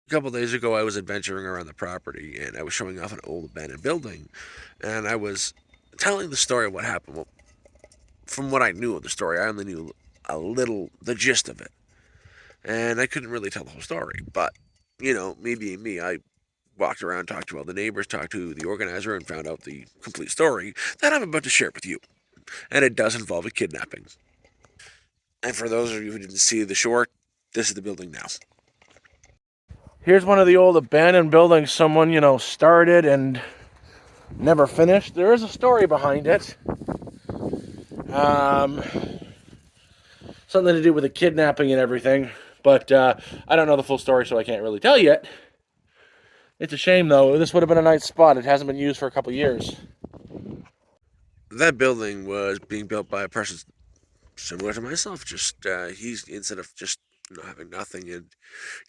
A couple days ago, I was adventuring around the property and I was showing off an old abandoned building. And I was telling the story of what happened. Well, from what I knew of the story, I only knew a little, the gist of it. And I couldn't really tell the whole story. But, me being me, I walked around, talked to all the neighbors, talked to the organizer, and found out the complete story that I'm about to share with you. And it does involve a kidnapping. And for those of you who didn't see the short, this is the building now. Here's one of the old abandoned buildings someone, started and never finished. There is a story behind it. Um, Something to do with the kidnapping and everything. But I don't know the full story, so I can't really tell yet. It's a shame, though. This would have been a nice spot. It hasn't been used for a couple years. That building was being built by a person similar to myself. Just he's instead of just having nothing and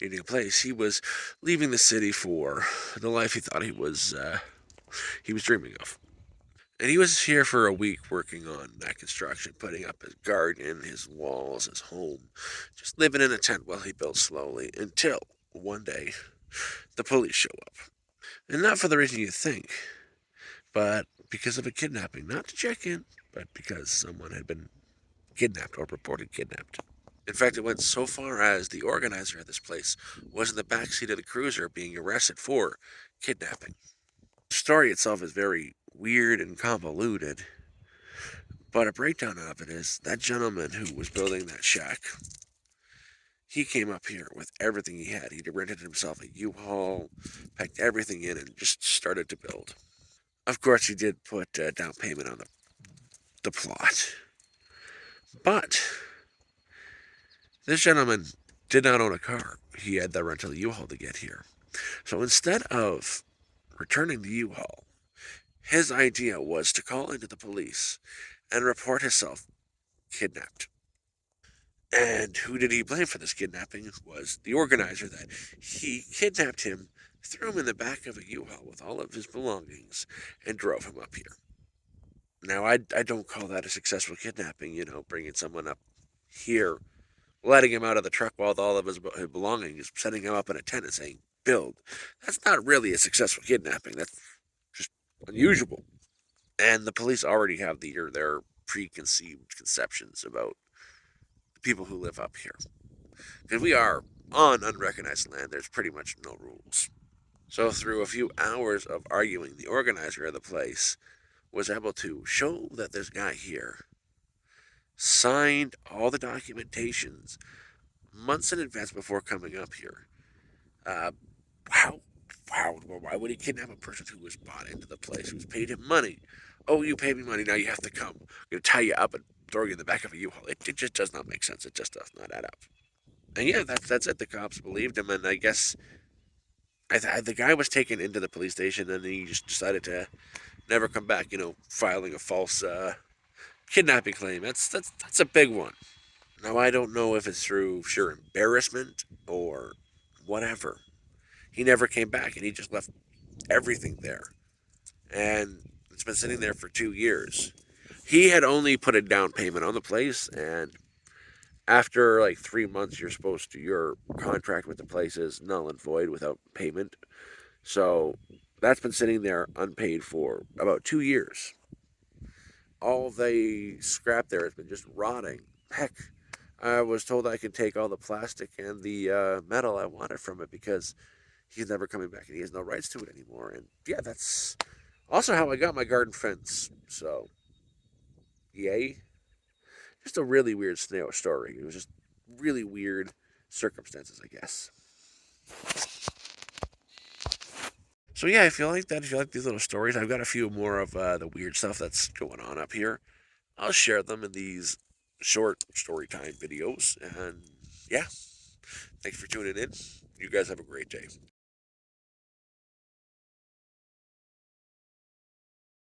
needing a place, he was leaving the city for the life he thought he was dreaming of. And he was here for a week working on that construction, putting up his garden, his walls, his home, just living in a tent while he built slowly until one day the police show up. And not for the reason you think, but because of a kidnapping. Not to check in, but because someone had been kidnapped or reported kidnapped. In fact, it went so far as the organizer of this place was in the backseat of the cruiser being arrested for kidnapping. The story itself is very weird and convoluted, but a breakdown of it is that gentleman who was building that shack, he came up here with everything he had. He'd rented himself a U-Haul, packed everything in, and just started to build. Of course, he did put down payment on the plot, but this gentleman did not own a car. He had the rental U-Haul to get here. So instead of returning the U-Haul, his idea was to call into the police and report himself kidnapped. And who did he blame for this kidnapping? It was the organizer that he kidnapped him, threw him in the back of a U-Haul with all of his belongings, and drove him up here. Now, I don't call that a successful kidnapping, bringing someone up here, letting him out of the truck with all of his belongings, setting him up in a tent and saying, build. That's not really a successful kidnapping. That's just unusual. And the police already have their preconceived conceptions about the people who live up here. Because we are on unrecognized land, there's pretty much no rules. So, through a few hours of arguing, the organizer of the place was able to show that this guy here signed all the documentations months in advance before coming up here. Uh, how, why would he kidnap a person who was bought into the place, who's paid him money? Oh, you paid me money, now you have to come. I'm going to tie you up and throw you in the back of a U-Haul. It just does not make sense. It just does not add up. And yeah, that's it. The cops believed him, and I guess the guy was taken into the police station, and he just decided to never come back. Filing a false kidnapping claim. That's a big one. Now I don't know if it's through sheer embarrassment or whatever. He never came back, and he just left everything there, and it's been sitting there for 2 years. He had only put a down payment on the place, and after like 3 months, your contract with the place is null and void without payment. So that's been sitting there unpaid for about 2 years. All the scrap there has been just rotting. Heck, I was told I could take all the plastic and the metal I wanted from it because he's never coming back and he has no rights to it anymore. And yeah, that's also how I got my garden fence. So, yay. Just a really weird snail story. It was just really weird circumstances, I guess. So yeah, if you like that, if you like these little stories, I've got a few more of the weird stuff that's going on up here. I'll share them in these short story time videos. And yeah, thanks for tuning in. You guys have a great day.